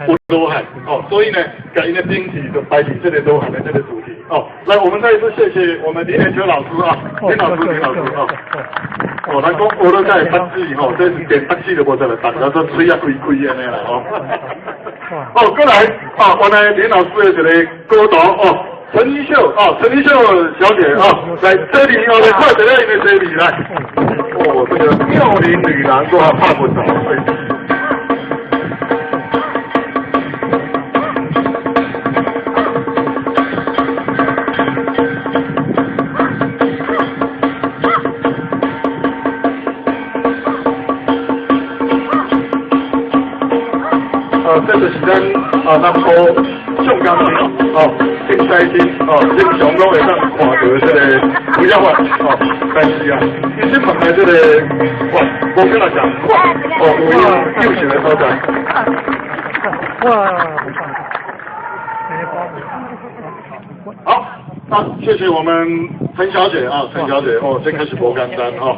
有罗汉哦，所以呢，给因的兵体就摆起这个罗汉的这个主题哦。来，我们再一次谢谢我们林连秋老师啊，林老师啊。哦，咱讲我都在拍戏吼，这是电拍戏都无得来打，然后吹啊开安尼啦吼。哦，过来啊，原来林老师的一个歌导哦，陈一秀哦，陈一秀小姐啊，来这里哦，来快点来因的这里来。哦，这个妙龄女郎都要拍不着。这就是咱南部上港町哦，金西町哦，英雄都会当看到这个不要法哦，但是啊，其实旁边这个哇，我跟他讲，哦，有悠闲的所在。好，那谢谢我们陈小姐啊，陈小姐哦，先开始播干单哈。